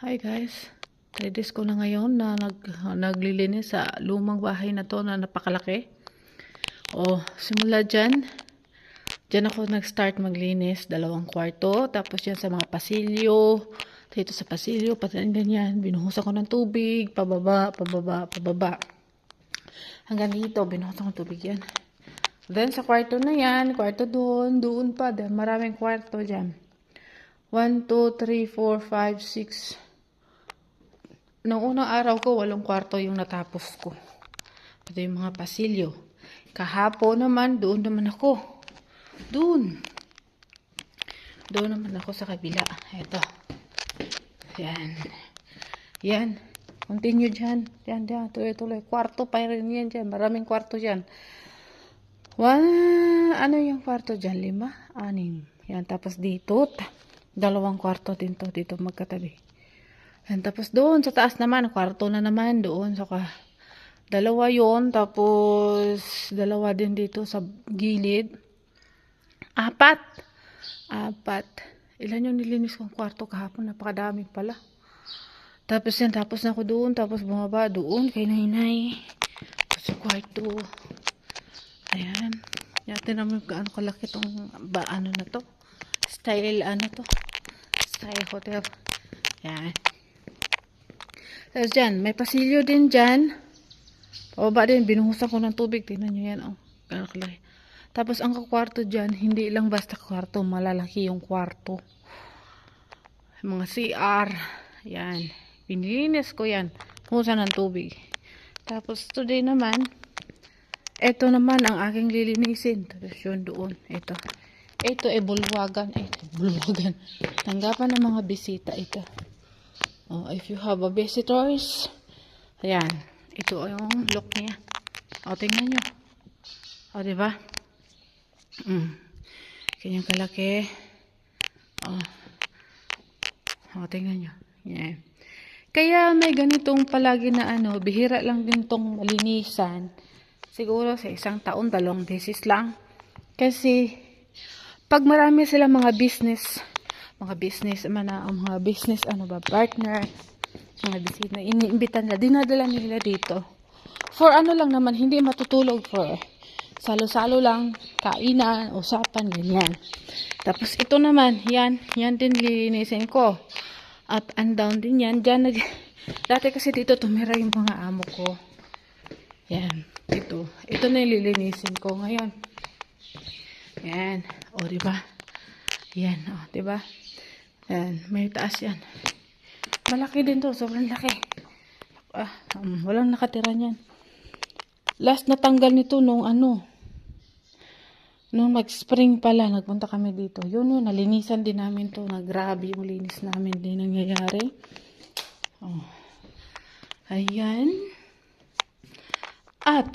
Hi guys, 3 days ko na ngayon na naglilinis sa lumang bahay na to na napakalaki. Simula dyan ako nag-start maglinis, 2 kwarto, tapos yan sa mga pasilyo, dito sa pasilyo, pati ganyan, binuhusan ko ng tubig, pababa, hanggang dito, binuhusan ko ng tubig yan. Then sa kwarto na yan, kwarto doon pa, maraming kwarto dyan. 1, 2, 3, 4, 5, 6. Noong unang araw ko, 8 kwarto yung natapos ko. Ito yung mga pasilyo. Kahapon naman, doon naman ako. Doon naman ako sa kabila. Ito. Yan. Continue dyan. Yan. Tuloy. Kwarto pa rin yan dyan. Maraming kwarto dyan. Ano yung kwarto dyan? 5? 6. Yan. Tapos dito, 2 kwarto din to. Dito magkatabi. And tapos doon sa taas naman, kwarto na naman doon. So, 2 yon, tapos 2 din dito sa gilid. 4. Ilan yung nilinis kong kwarto kahapon? Napakadami pala. Tapos yan, tapos na ako doon. Tapos bumaba doon kay Nainay. Sa kwarto. Ayan. Yatin naman gaano kalaki itong ano na to. Style hotel. Yan. Tapos dyan, may pasilyo din dyan. Pababa din, binuhusan ko ng tubig. Tingnan nyo yan, kalaki. Tapos ang kwarto dyan, hindi lang basta kwarto, malalaki yung kwarto. Mga CR. Yan. Pinilinis ko yan. Husan ng tubig. Tapos today naman, ito naman ang aking lilinisin. Tapos yun doon. Ito bulwagan. Bulwagan. Tanggapan ng mga bisita ito. If you have a visitors, ayan, ito yung look niya. Tingnan nyo. Diba? Kanyang kalaki. Tingnan nyo. Yeah. Kaya may ganitong palagi na bihira lang din tong malinisan. Siguro sa isang taon, 2 beses lang. Kasi, pag marami sila mga business partner, mga bisita na iniimbitan nila, dinadala nila dito. For lang naman, hindi matutulog, for salo-salo lang, kainan, usapan, ganyan. Tapos ito naman, yan din lilinisin ko. Up and down din yan. Dati kasi dito tumira yung mga amo ko. Yan, ito na yung lilinisin ko ngayon. Yan, diba? Yan, diba? Yan, may taas yan. Malaki din to, sobrang laki. Walang nakatira niyan. Last natanggal nito nung mag-spring pala, nagpunta kami dito. Yun, nalinisan din namin to. Grabe yung linis namin din nangyayari. Ayan. At,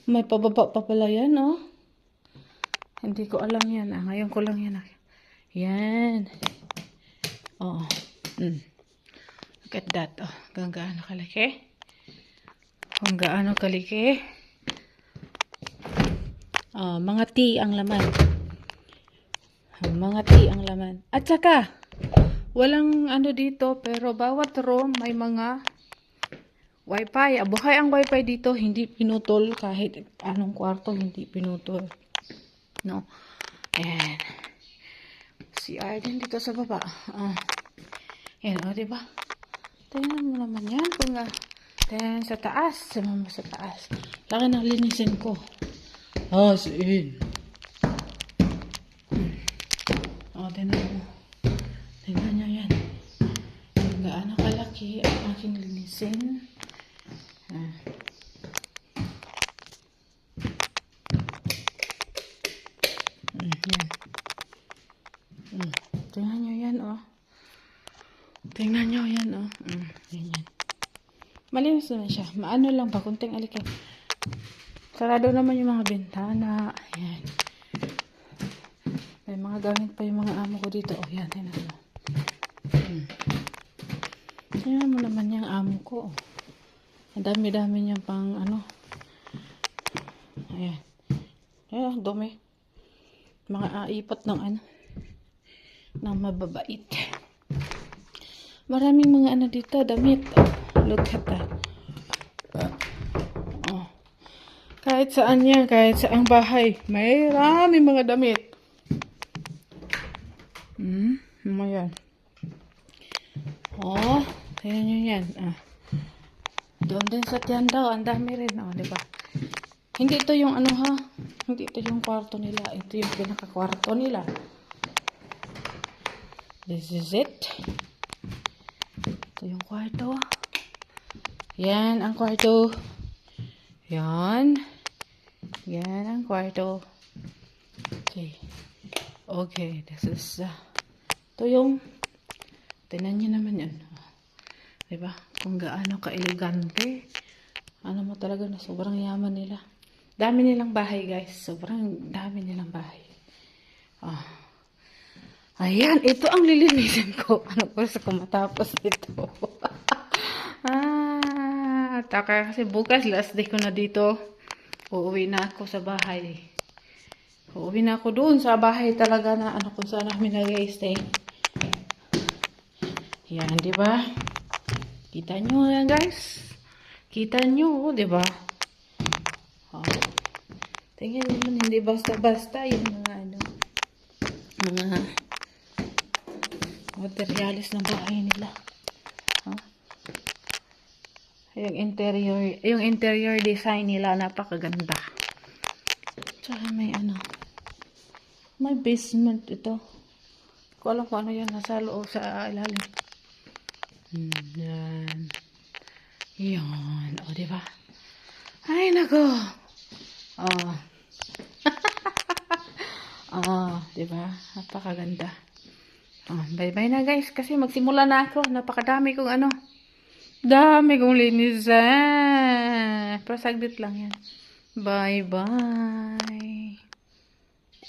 may pababa pa pala yan, Hindi ko alam yan, Ngayon ko lang yan, Yan. Look at that, Kung gaano kalaki. Mga tea ang laman. At saka, walang dito, pero bawat room may mga wifi. Buhay ang wifi dito, hindi pinutol. Kahit anong kwarto, hindi pinutol. No? Ayan. CR din dito sa baba. Yan, diba? Tingnan mo naman yan. Tingnan sa taas. Sa taas. Laki ng linisin ko. Sin. Tingnan mo. Tingnan nyo yan. Kung gaano kalaki ang aking linisin. Tingnan nyo yan, Tingnan nyo yan, Ganyan. Malinis na siya. Maano lang ba? Kunting alikay. Sarado naman yung mga bintana. Ayan. May mga gamit pa yung mga amo ko dito. Yan. Tingnan mo. Tingnan mo naman yung amo ko, Ang dami-dami niya pang Ayan. Ayan, dumi. Mga ipot ng ng mababait. Maraming mga ano dito, damit. Oh, look at that. Oh. Kahit saan yan, kahit saang bahay, maraming mga damit. Ayan. Oh, tingnan nyo yan. Ah. Doon din sa tiyan daw, ang dami rin. Oh, di ba? Hindi ito yung ano ha. Hindi ito yung kwarto nila. Ito yung pinaka-kwarto nila. This is it. Ito yung kwarto. Yan ang kwarto. Yan. Yan ang kwarto. Okay. Okay, this is ito yung tinan nyo naman yan. Diba? Kung gaano ka-elegante. Ano mo talaga na sobrang yaman nila. Dami nilang bahay, guys. Sobrang dami nilang bahay. Oh. Ayan, ito ang lilinisin ko. Ano ko sa kumatapos ito. Taka kasi bukas last day ko na dito. Uuwi na ako sa bahay. Uuwi na ako doon sa bahay talaga na ano kung saan namin nag-stay. Yan, di ba? Kita nyo yan, guys. Kita nyo, di ba? Oh. Tingnan naman, hindi basta-basta yung mga ano, mga materialis ng bahay nila. Oh. Yung interior design nila napakaganda. Tsaka may ano, may basement ito. Ko alam kung ano yan, nasa loob sa ilalim. Yan. Yan. O, diba? Ay, nako. Oh. Oh, diba? Napakaganda. Oh, bye-bye na guys. Kasi magsimula na ako. Napakadami kong ano. Dami kong linisan. Pero saglit lang yan. Bye-bye.